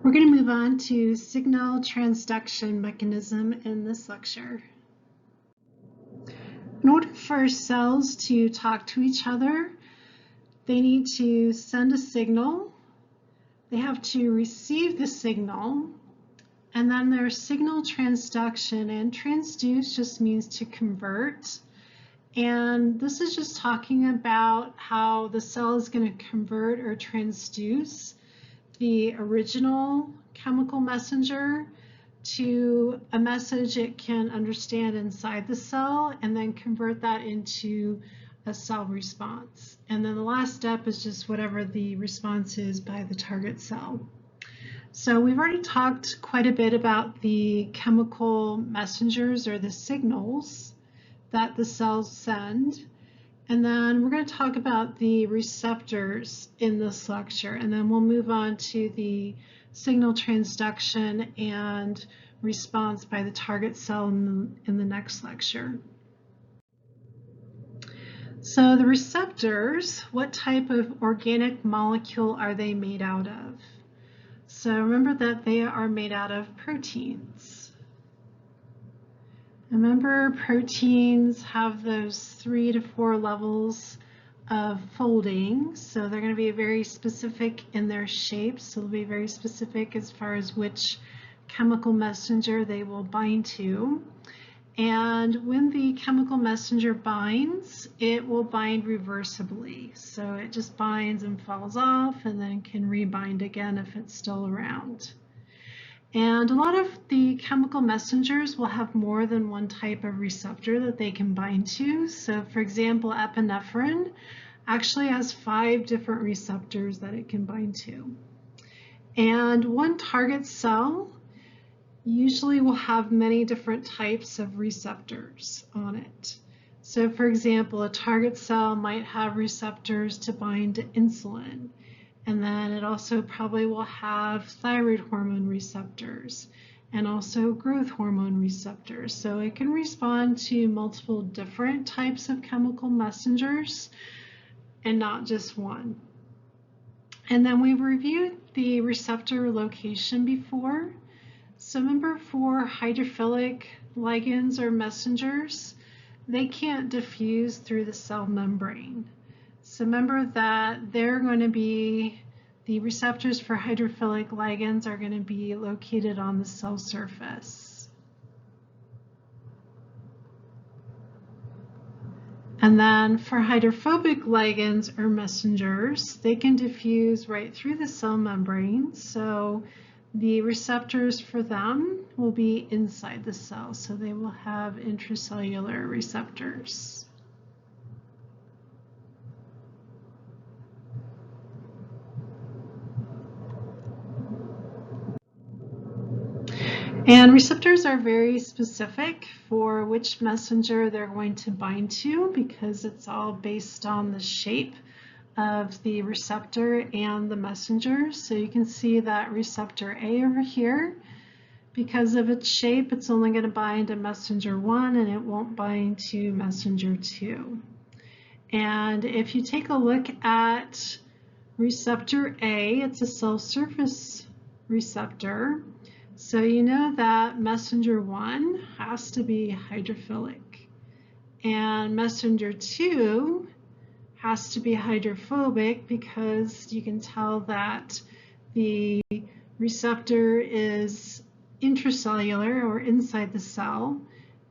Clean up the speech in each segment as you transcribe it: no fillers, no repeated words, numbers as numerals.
We're going to move on to signal transduction mechanism in this lecture. In order for cells to talk to each other, they need to send a signal, they have to receive the signal, and then there's signal transduction, and transduce just means to convert. And this is just talking about how the cell is going to convert or transduce the original chemical messenger to a message it can understand inside the cell and then convert that into a cell response. And then the last step is just whatever the response is by the target cell. So we've already talked quite a bit about the chemical messengers or the signals that the cells send. And then we're going to talk about the receptors in this lecture, and then we'll move on to the signal transduction and response by the target cell in the next lecture. So the receptors, what type of organic molecule are they made out of? So remember that they are made out of proteins. Remember, proteins have those 3 to 4 levels of folding, so they're going to be very specific in their shape, so they'll be very specific as far as which chemical messenger they will bind to. And when the chemical messenger binds, it will bind reversibly, so it just binds and falls off and then can rebind again if it's still around. And a lot of the chemical messengers will have more than one type of receptor that they can bind to. So for example, epinephrine actually has 5 different receptors that it can bind to. And one target cell usually will have many different types of receptors on it. So for example, a target cell might have receptors to bind to insulin. And then it also probably will have thyroid hormone receptors and also growth hormone receptors. So it can respond to multiple different types of chemical messengers and not just one. And then we've reviewed the receptor location before. So remember, for hydrophilic ligands or messengers, they can't diffuse through the cell membrane. So remember that they're going to be, the receptors for hydrophilic ligands are going to be located on the cell surface. And then for hydrophobic ligands or messengers, they can diffuse right through the cell membrane. So the receptors for them will be inside the cell. So they will have intracellular receptors. And receptors are very specific for which messenger they're going to bind to, because it's all based on the shape of the receptor and the messenger. So you can see that receptor A over here, because of its shape, it's only going to bind to messenger 1 and it won't bind to messenger 2. And if you take a look at receptor A, it's a cell surface receptor. So you know that messenger 1 has to be hydrophilic, and messenger 2 has to be hydrophobic, because you can tell that the receptor is intracellular or inside the cell,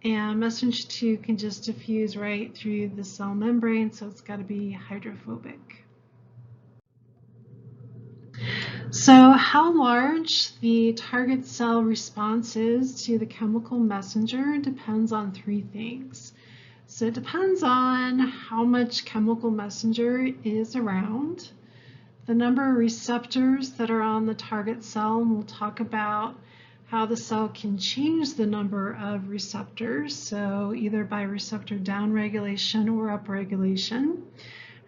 and messenger 2 can just diffuse right through the cell membrane, so it's got to be hydrophobic. So how large the target cell response is to the chemical messenger depends on 3 things. So it depends on how much chemical messenger is around, the number of receptors that are on the target cell, and we'll talk about how the cell can change the number of receptors, so either by receptor downregulation or upregulation.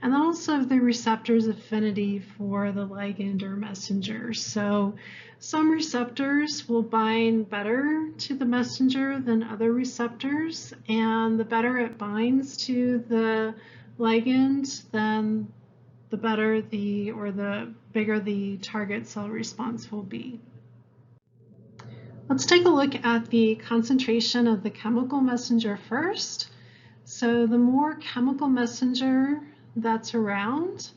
And then also the receptor's affinity for the ligand or messenger. So some receptors will bind better to the messenger than other receptors, and the better it binds to the ligand, then the better the bigger the target cell response will be. Let's take a look at the concentration of the chemical messenger first. So the more chemical messenger that's around,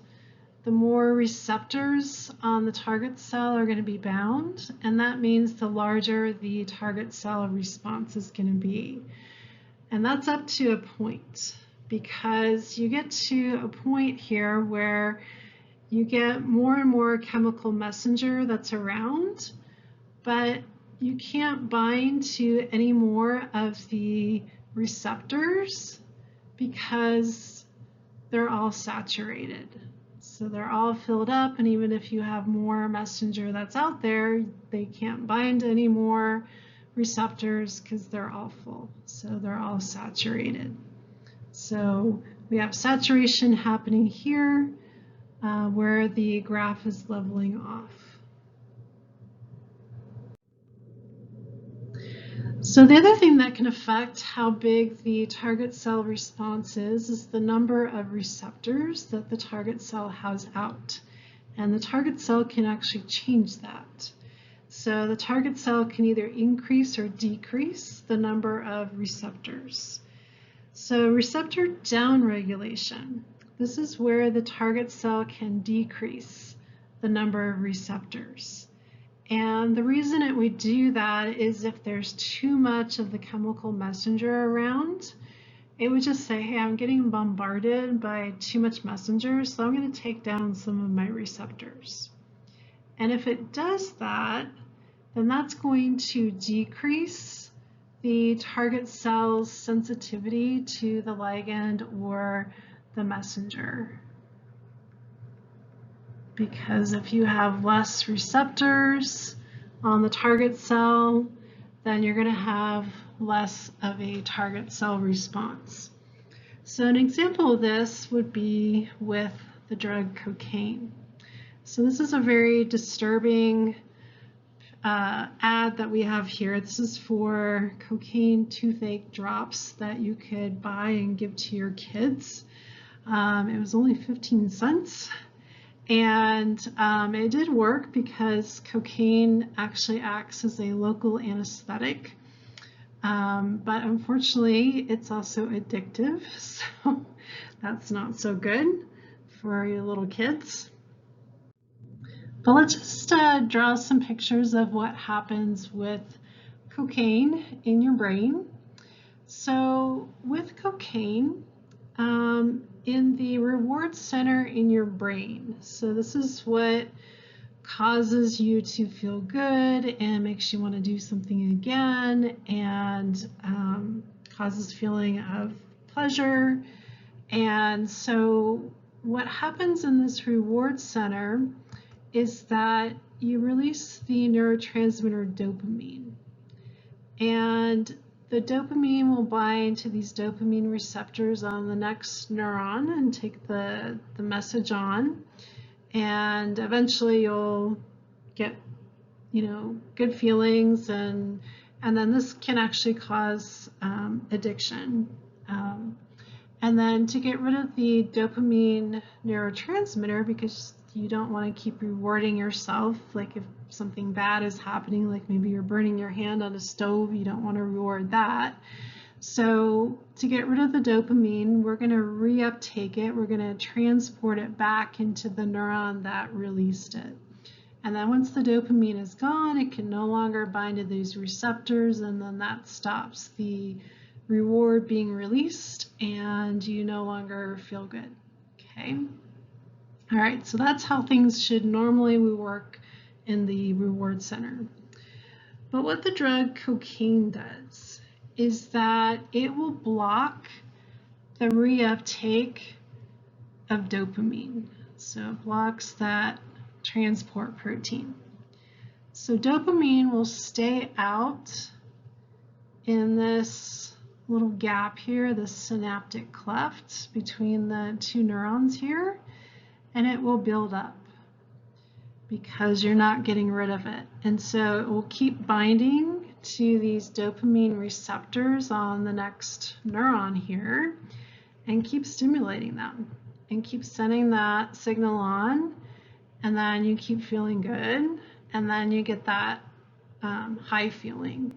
the more receptors on the target cell are going to be bound, and that means the larger the target cell response is going to be. And that's up to a point, because you get to a point here where you get more and more chemical messenger that's around, but you can't bind to any more of the receptors because they're all saturated. So they're all filled up, and even if you have more messenger that's out there, they can't bind to any more receptors because they're all full. So they're all saturated. So we have saturation happening here where the graph is leveling off. So the other thing that can affect how big the target cell response is the number of receptors that the target cell has out. And the target cell can actually change that. So the target cell can either increase or decrease the number of receptors. So receptor downregulation, this is where the target cell can decrease the number of receptors. And the reason it would do that is if there's too much of the chemical messenger around, it would just say, hey, I'm getting bombarded by too much messenger, so I'm going to take down some of my receptors. And if it does that, then that's going to decrease the target cell's sensitivity to the ligand or the messenger. Because if you have less receptors on the target cell, then you're going to have less of a target cell response. So an example of this would be with the drug cocaine. So this is a very disturbing ad that we have here. This is for cocaine toothache drops that you could buy and give to your kids. It was only 15 cents. And it did work because cocaine actually acts as a local anesthetic. But unfortunately, it's also addictive, so that's not so good for your little kids. But let's just draw some pictures of what happens with cocaine in your brain. So with cocaine, in the reward center in your brain. So this is what causes you to feel good and makes you want to do something again, and causes feeling of pleasure. And so what happens in this reward center is that you release the neurotransmitter dopamine. And the dopamine will bind to these dopamine receptors on the next neuron and take the message on. And eventually you'll get, good feelings, and then this can actually cause addiction. And then to get rid of the dopamine neurotransmitter, because you don't want to keep rewarding yourself, like if something bad is happening, like maybe you're burning your hand on a stove, you don't want to reward that. So to get rid of the dopamine, we're going to reuptake it. We're going to transport it back into the neuron that released it. And then once the dopamine is gone, it can no longer bind to these receptors, and then that stops the reward being released, and you no longer feel good. Okay. All right, so that's how things should normally work in the reward center. But what the drug cocaine does is that it will block the reuptake of dopamine. So it blocks that transport protein. So dopamine will stay out in this little gap here, this synaptic cleft between the two neurons here, and it will build up because you're not getting rid of it. And so it will keep binding to these dopamine receptors on the next neuron here and keep stimulating them and keep sending that signal on, and then you keep feeling good, and then you get that high feeling.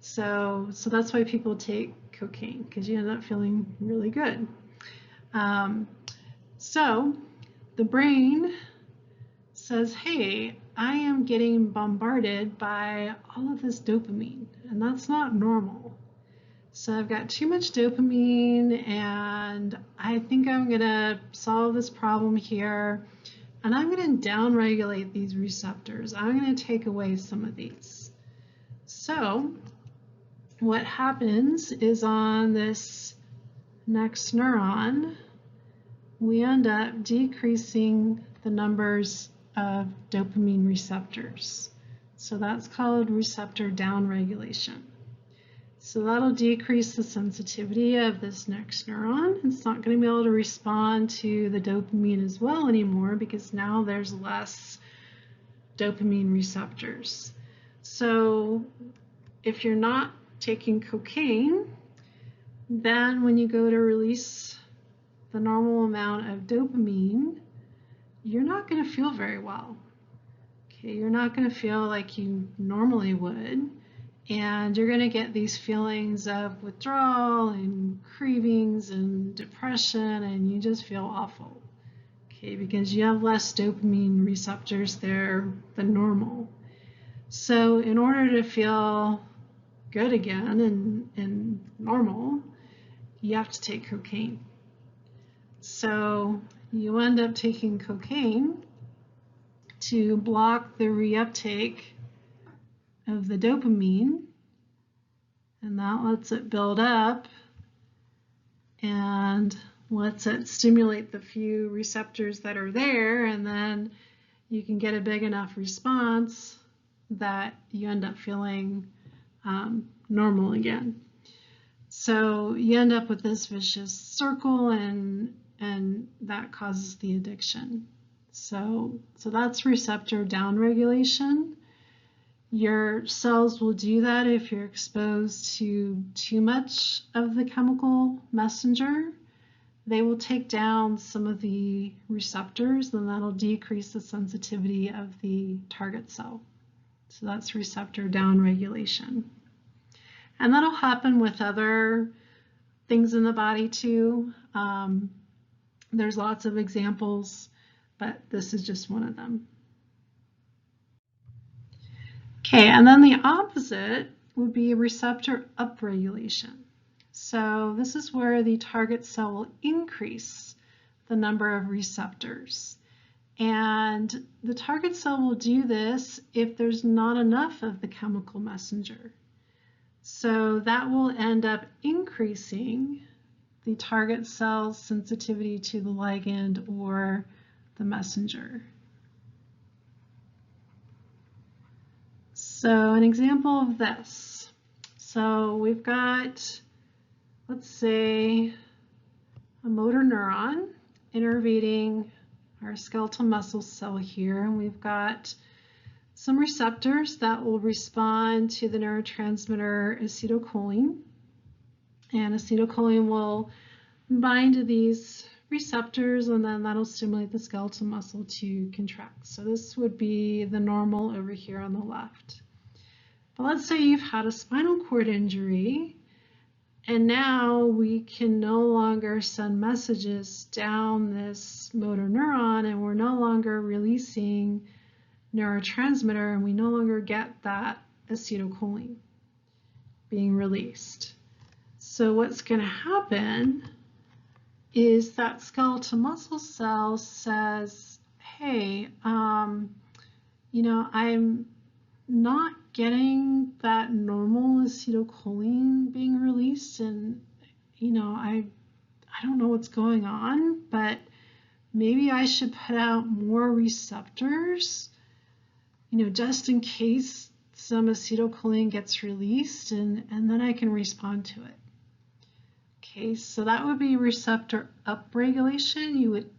So that's why people take cocaine, because you end up feeling really good. So the brain says, hey, I am getting bombarded by all of this dopamine, and that's not normal. So I've got too much dopamine, and I think I'm going to solve this problem here, and I'm going to downregulate these receptors. I'm going to take away some of these. So what happens is on this next neuron, we end up decreasing the numbers of dopamine receptors. So that's called receptor downregulation. So that'll decrease the sensitivity of this next neuron. It's not going to be able to respond to the dopamine as well anymore, because now there's less dopamine receptors. So if you're not taking cocaine, then when you go to release the normal amount of dopamine, you're not going to feel very well. Okay, you're not going to feel like you normally would, and you're going to get these feelings of withdrawal and cravings and depression, and you just feel awful. Okay, because you have less dopamine receptors there than normal. So in order to feel good again and normal, you have to take cocaine. So you end up taking cocaine to block the reuptake of the dopamine, and that lets it build up and lets it stimulate the few receptors that are there, and then you can get a big enough response that you end up feeling normal again. So you end up with this vicious circle, and that causes the addiction. So that's receptor downregulation. Your cells will do that if you're exposed to too much of the chemical messenger. They will take down some of the receptors, and that'll decrease the sensitivity of the target cell. So that's receptor downregulation. And that'll happen with other things in the body too. There's lots of examples, but this is just one of them. Okay, and then the opposite would be receptor upregulation. So this is where the target cell will increase the number of receptors. And the target cell will do this if there's not enough of the chemical messenger. So that will end up increasing the target cell's sensitivity to the ligand or the messenger. So an example of this. So we've got, let's say, a motor neuron innervating our skeletal muscle cell here, and we've got some receptors that will respond to the neurotransmitter acetylcholine, and acetylcholine will bind to these receptors, and then that'll stimulate the skeletal muscle to contract. So this would be the normal over here on the left. But let's say you've had a spinal cord injury, and now we can no longer send messages down this motor neuron, and we're no longer releasing neurotransmitter, and we no longer get that acetylcholine being released. So what's going to happen is that skeletal muscle cell says, hey, you know, I'm not getting that normal acetylcholine being released, and you know, I don't know what's going on, but maybe I should put out more receptors, you know, just in case some acetylcholine gets released, and then I can respond to it. Okay, so that would be receptor upregulation. You would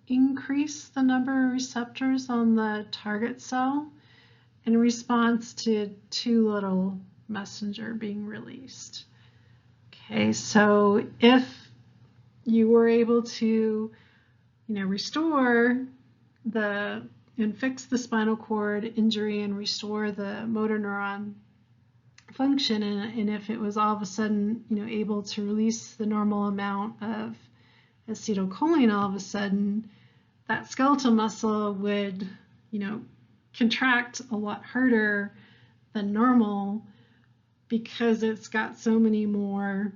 increase the number of receptors on the target cell in response to too little messenger being released. Okay, so if you were able to, you know, restore the and fix the spinal cord injury and restore the motor neuron function. And if it was all of a sudden, able to release the normal amount of acetylcholine, all of a sudden, that skeletal muscle would, contract a lot harder than normal because it's got so many more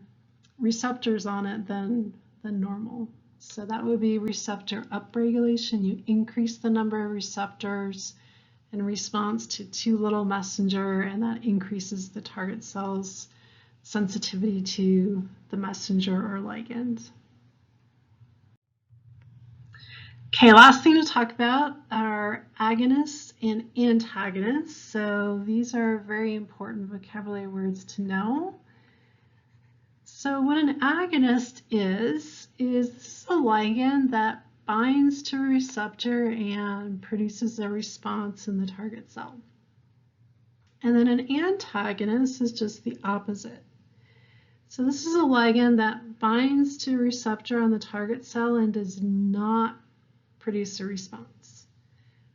receptors on it than normal. So that would be receptor upregulation. You increase the number of receptors in response to too little messenger, and that increases the target cell's sensitivity to the messenger or ligand. Okay, last thing to talk about are agonists and antagonists. So these are very important vocabulary words to know. So what an agonist is a ligand that binds to a receptor and produces a response in the target cell. And then an antagonist is just the opposite. So this is a ligand that binds to a receptor on the target cell and does not produce a response.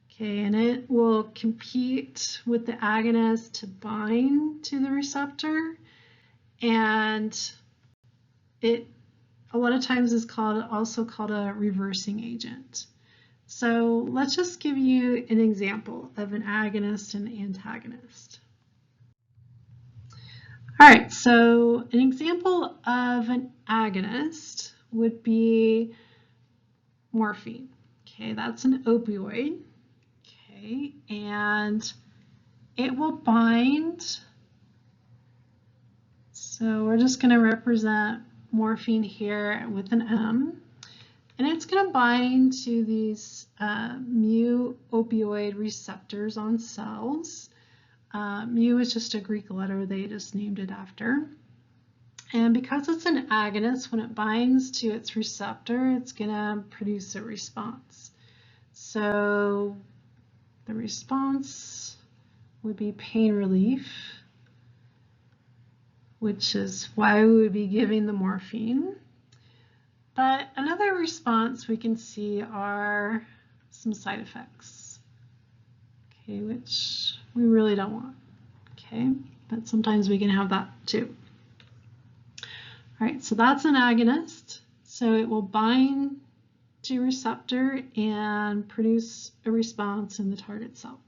Okay, and it will compete with the agonist to bind to the receptor, and it a lot of times is also called a reversing agent. So let's just give you an example of an agonist and antagonist. All right, so an example of an agonist would be morphine. Okay, that's an opioid. Okay, and it will bind. So we're just going to represent morphine here with an M, and it's going to bind to these mu opioid receptors on cells. Mu is just a Greek letter, they just named it after. And because it's an agonist, when it binds to its receptor, it's going to produce a response. So the response would be pain relief, which is why we would be giving the morphine. But another response we can see are some side effects, okay, which we really don't want, okay? But sometimes we can have that too. All right, so that's an agonist. So it will bind to a receptor and produce a response in the target cell.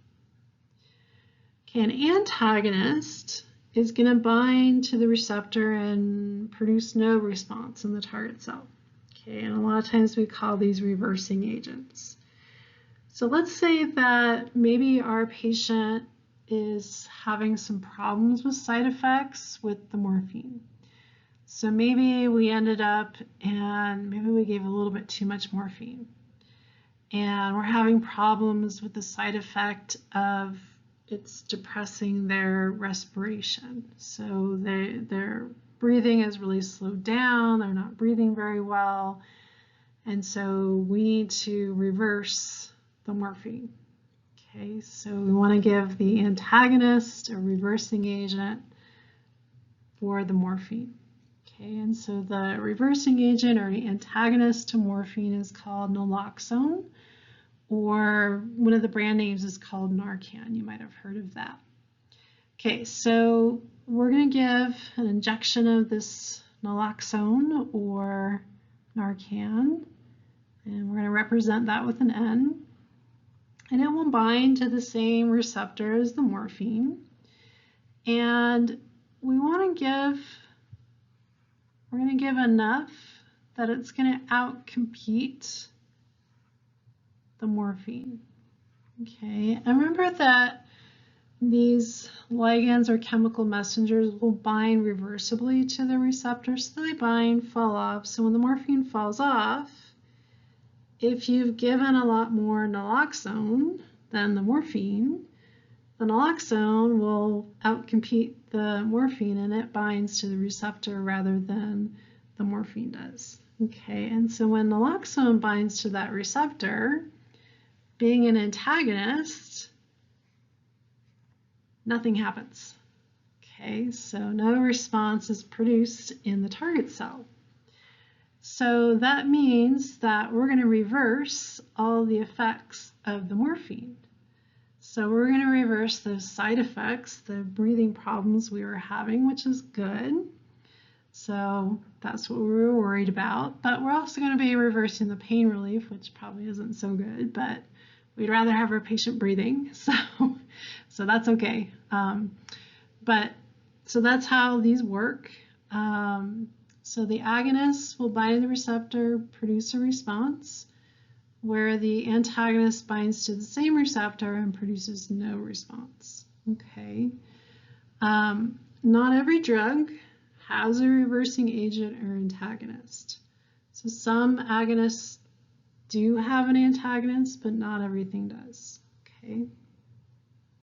Okay, an antagonist is going to bind to the receptor and produce no response in the target cell. Okay, and a lot of times we call these reversing agents. So let's say that maybe our patient is having some problems with side effects with the morphine. So maybe we ended up and maybe we gave a little bit too much morphine. And we're having problems with the side effect of it's depressing their respiration. So their breathing is really slowed down, they're not breathing very well, and so we need to reverse the morphine. Okay, so we want to give the antagonist a reversing agent for the morphine. Okay, and so the reversing agent or the antagonist to morphine is called naloxone, or one of the brand names is called Narcan. You might have heard of that. Okay, so we're going to give an injection of this naloxone or Narcan, and we're going to represent that with an N, and it will bind to the same receptor as the morphine, and we're going to give enough that it's going to outcompete the morphine. Okay, and remember that these ligands or chemical messengers will bind reversibly to the receptor, so they bind, fall off. So when the morphine falls off, if you've given a lot more naloxone than the morphine, the naloxone will outcompete the morphine and it binds to the receptor rather than the morphine does. Okay, and so when naloxone binds to that receptor, being an antagonist, nothing happens. Okay, so no response is produced in the target cell. So that means that we're going to reverse all the effects of the morphine. So we're going to reverse those side effects, the breathing problems we were having, which is good. So that's what we were worried about. But we're also going to be reversing the pain relief, which probably isn't so good, but we'd rather have our patient breathing. So that's okay. So that's how these work. So the agonist will bind to the receptor, produce a response, where the antagonist binds to the same receptor and produces no response. Okay. Not every drug has a reversing agent or antagonist. So some agonists do have an antagonist, but not everything does. Okay.